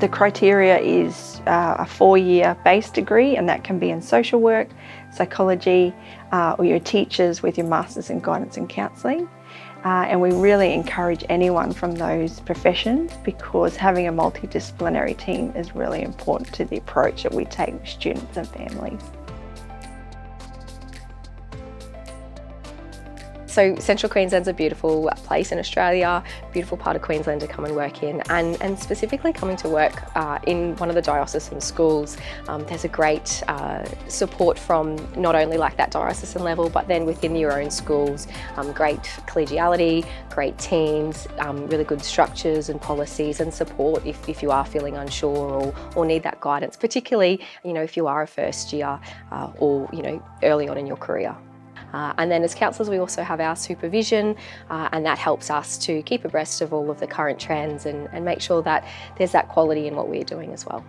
The criteria is a 4-year base degree, and that can be in social work, psychology, or your teachers with your Masters in Guidance and Counselling. And we really encourage anyone from those professions, because having a multidisciplinary team is really important to the approach that we take with students and families. So Central Queensland's a beautiful place in Australia, beautiful part of Queensland to come and work in, and specifically coming to work in one of the diocesan schools. There's a great support from not only like that diocesan level, but then within your own schools, great collegiality, great teams, really good structures and policies and support if you are feeling unsure or need that guidance, particularly if you are a first year or early on in your career. And then as counsellors, we also have our supervision, and that helps us to keep abreast of all of the current trends and make sure that there's that quality in what we're doing as well.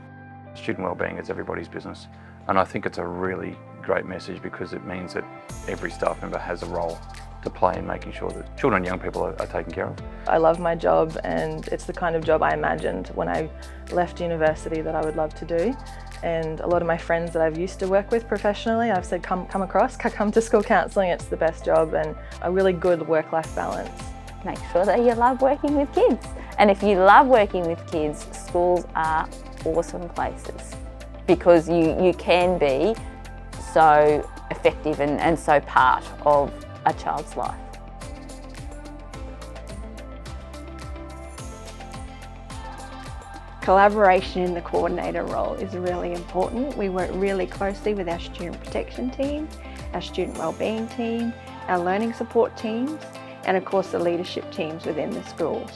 Student wellbeing is everybody's business, and I think it's a really great message, because it means that every staff member has a role to play in making sure that children and young people are taken care of. I love my job, and it's the kind of job I imagined when I left university that I would love to do. And a lot of my friends that I've used to work with professionally, I've said come to school counselling, it's the best job, and a really good work-life balance. Make sure that you love working with kids. And if you love working with kids, schools are awesome places, because you can be so effective and so part of a child's life. Collaboration in the coordinator role is really important. We work really closely with our student protection team, our student wellbeing team, our learning support teams, and of course the leadership teams within the schools.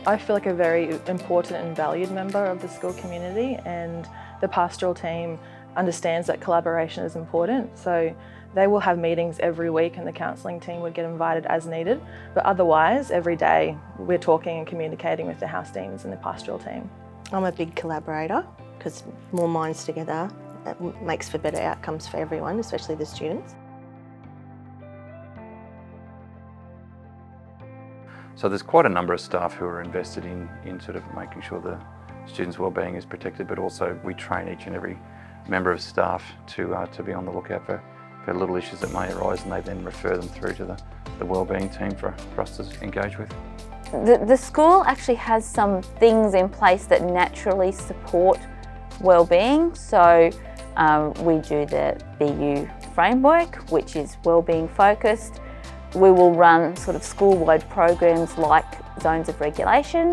I feel like a very important and valued member of the school community, and the pastoral team understands that collaboration is important. So they will have meetings every week, and the counselling team would get invited as needed. But otherwise, every day we're talking and communicating with the house deans and the pastoral team. I'm a big collaborator, because more minds together, that makes for better outcomes for everyone, especially the students. So there's quite a number of staff who are invested in sort of making sure the students' wellbeing is protected, but also we train each and every member of staff to be on the lookout for little issues that may arise, and they then refer them through to the wellbeing team for us to engage with. The school actually has some things in place that naturally support wellbeing. So we do the BU framework, which is wellbeing focused. We will run sort of school-wide programs like zones of regulation.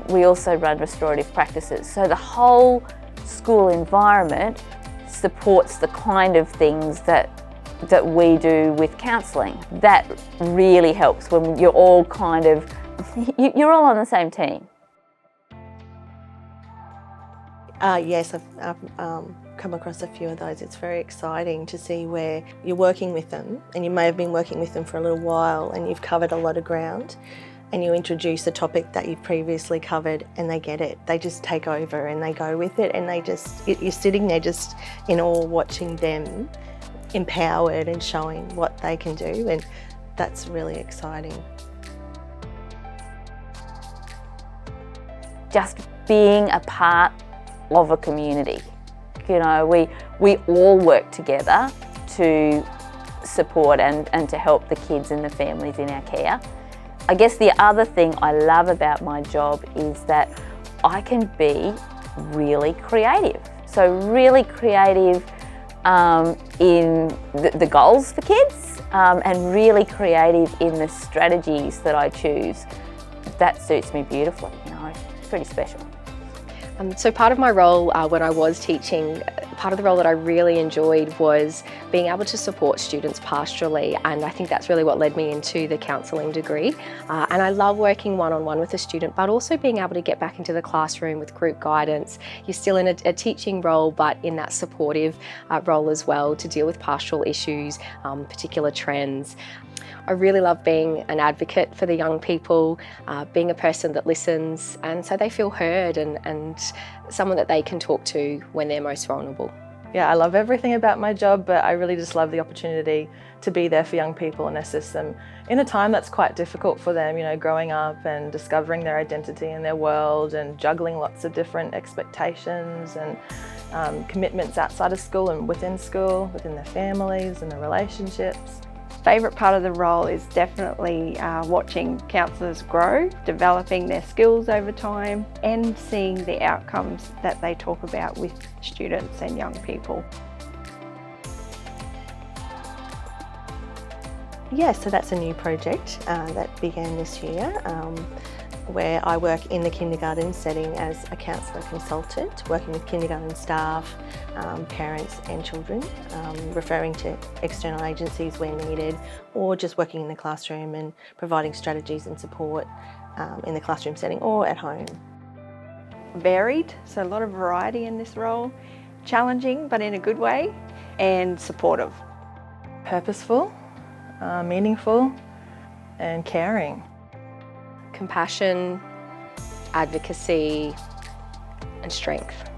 We also run restorative practices. So the whole school environment supports the kind of things that we do with counselling. That really helps when you're all you're all on the same team. Yes, I've come across a few of those. It's very exciting to see where you're working with them, and you may have been working with them for a little while and you've covered a lot of ground, and you introduce a topic that you've previously covered and they get it. They just take over and they go with it, and you're sitting there just in awe watching them empowered and showing what they can do, and that's really exciting. Just being a part of a community. We all work together to support and to help the kids and the families in our care. I guess the other thing I love about my job is that I can be really creative. So really creative in the goals for kids, and really creative in the strategies that I choose. That suits me beautifully, it's pretty special. So part of my role when I was teaching, part of the role that I really enjoyed was being able to support students pastorally, and I think that's really what led me into the counselling degree. And I love working one-on-one with a student, but also being able to get back into the classroom with group guidance. You're still in a teaching role, but in that supportive role as well, to deal with pastoral issues, particular trends. I really love being an advocate for the young people, being a person that listens, and so they feel heard and someone that they can talk to when they're most vulnerable. Yeah, I love everything about my job, but I really just love the opportunity to be there for young people and assist them in a time that's quite difficult for them, you know, growing up and discovering their identity in their world and juggling lots of different expectations and commitments outside of school and within school, within their families and their relationships. Favourite part of the role is definitely watching counsellors grow, developing their skills over time and seeing the outcomes that they talk about with students and young people. Yeah, so that's a new project that began this year where I work in the kindergarten setting as a counsellor consultant, working with kindergarten staff, parents and children, referring to external agencies where needed, or just working in the classroom and providing strategies and support in the classroom setting or at home. Varied, so a lot of variety in this role, challenging but in a good way, and supportive. Purposeful, meaningful and caring. Compassion, advocacy and strength.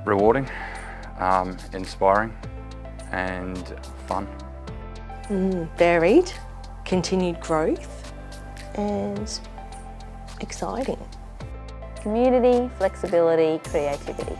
Rewarding, inspiring and fun. Varied, continued growth and exciting. Community, flexibility, creativity.